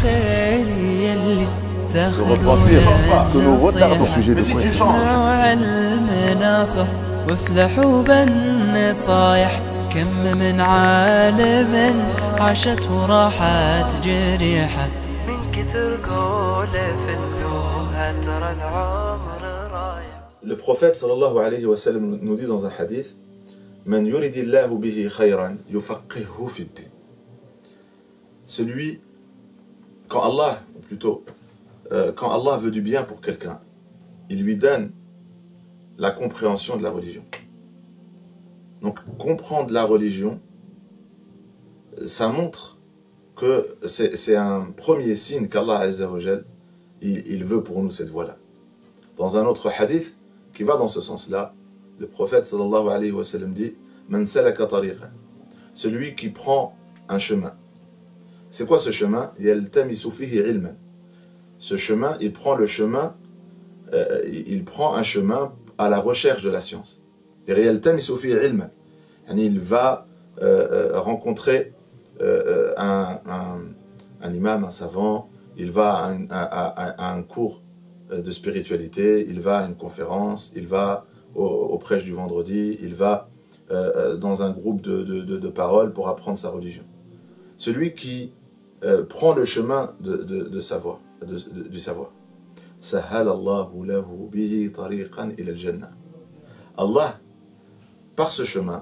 الخير يلي تاخذ que nous retardons au sujet de quoi اسمعوا المناصح وافلحوا بالنصايح. كم من عالم عاشت وراحت جريحة من كثر قوله في النوها ترى العمر رايح. Le prophète sallallahu alayhi wa sallam nous dit dans un hadith: Man yuridillahu bihi khayran yufaqqihhu fid-din. Celui, quand Allah veut du bien pour quelqu'un, il lui donne la compréhension de la religion. Donc comprendre la religion, ça montre que c'est un premier signe qu'Allah Azza wa Jal, il veut pour nous cette voie-là. Dans un autre hadith qui va dans ce sens-là, le prophète sallallahu alayhi wa sallam dit: Man salaka tariqan, celui qui prend un chemin. C'est quoi ce chemin? Yaltamisu fihi ilman. Ce chemin, il prend un chemin à la recherche de la science. Yaltamisu fihi ilman. Il va rencontrer un imam, un savant, il va à un cours de spiritualité, il va à une conférence, il va au prêche du vendredi, il va dans un groupe de paroles pour apprendre sa religion. Celui qui prend le chemin du savoir. Sahal Allahu lahu bihi tariqan ila al-jannah. Allah, par ce chemin,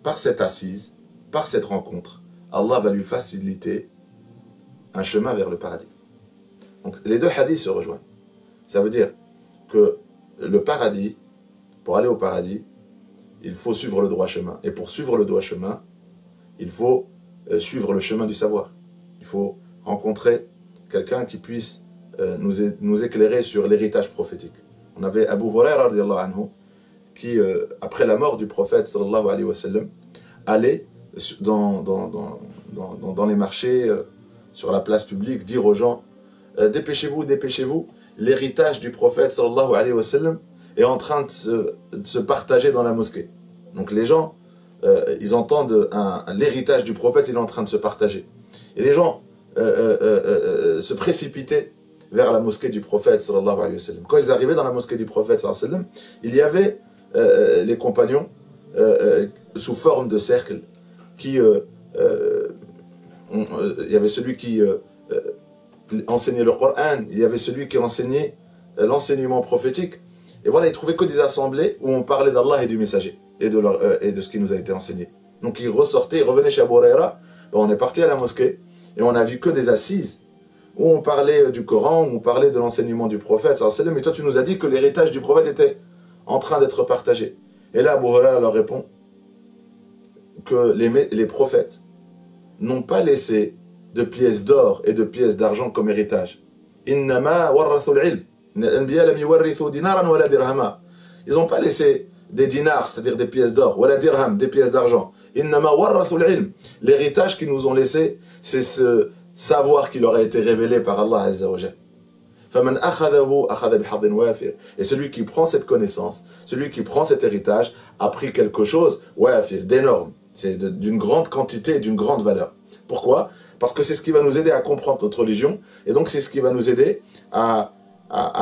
par cette assise, par cette rencontre, Allah va lui faciliter un chemin vers le paradis. Donc les deux hadiths se rejoignent. Ça veut dire que le paradis, pour aller au paradis, il faut suivre le droit chemin. Et pour suivre le droit chemin, il faut suivre le chemin du savoir. Il faut rencontrer quelqu'un qui puisse nous éclairer sur l'héritage prophétique. On avait Abu Huraira radiyallahu anhu qui, après la mort du prophète sallallahu alayhi wa sallam, allait dans les marchés, sur la place publique, dire aux gens: dépêchez-vous, dépêchez-vous, l'héritage du prophète sallallahu alayhi wa sallam est en train de se partager dans la mosquée. Donc les gens, ils entendent l'héritage du prophète, il est en train de se partager. Et les gens se précipitaient vers la mosquée du prophète sallallahu alayhi wa sallam. Quand ils arrivaient dans la mosquée du prophète sallallahu alayhi wa sallam, il y avait les compagnons sous forme de cercle qui il y avait celui qui enseignait le Coran, il y avait celui qui enseignait l'enseignement prophétique. Et voilà, ils trouvaient que des assemblées où on parlait d'Allah et du messager et de ce qui nous a été enseigné. Donc ils ressortaient, ils revenaient chez Abu Huraira. On est parti à la mosquée et on a vu que des assises où on parlait du Coran, où on parlait de l'enseignement du prophète sallallahu alayhi wa sallam. Mais toi tu nous as dit que l'héritage du prophète était en train d'être partagé. Et là Abu Huraira leur répond que les prophètes n'ont pas laissé de pièces d'or et de pièces d'argent comme héritage. Innama warrathul ilm. Ils n'ont pas laissé des dinars, c'est-à-dire des pièces d'or, ou la dirham, des pièces d'argent. L'héritage qu'ils nous ont laissé, c'est ce savoir qui leur a été révélé par Allah Azza wa Jal. Et celui qui prend cette connaissance, celui qui prend cet héritage, a pris quelque chose d'énorme. C'est d'une grande quantité et d'une grande valeur. Pourquoi? Parce que c'est ce qui va nous aider à comprendre notre religion, et donc c'est ce qui va nous aider à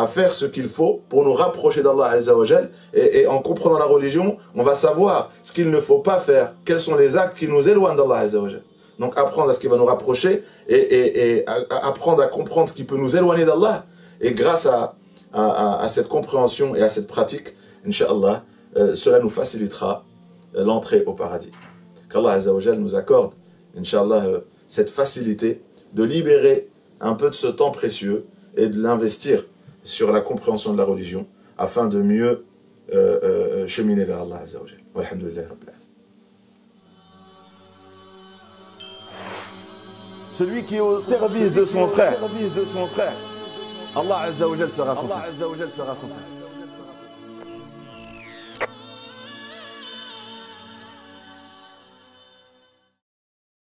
faire ce qu'il faut pour nous rapprocher d'Allah Azza wa Jal, et en comprenant la religion, on va savoir ce qu'il ne faut pas faire, quels sont les actes qui nous éloignent d'Allah Azza wa Jal. Donc apprendre à ce qui va nous rapprocher, et apprendre à comprendre ce qui peut nous éloigner d'Allah, et grâce à cette compréhension et à cette pratique, Inch'Allah, cela nous facilitera l'entrée au paradis. Qu'Allah Azza wa Jal nous accorde, Inch'Allah, cette facilité de libérer un peu de ce temps précieux et de l'investir sur la compréhension de la religion afin de mieux cheminer vers Allah Azza wa Jal. Walhamdulillah Rabbil Alamin. Celui qui est au service de son frère, Allah Azza wa Jal sera son service.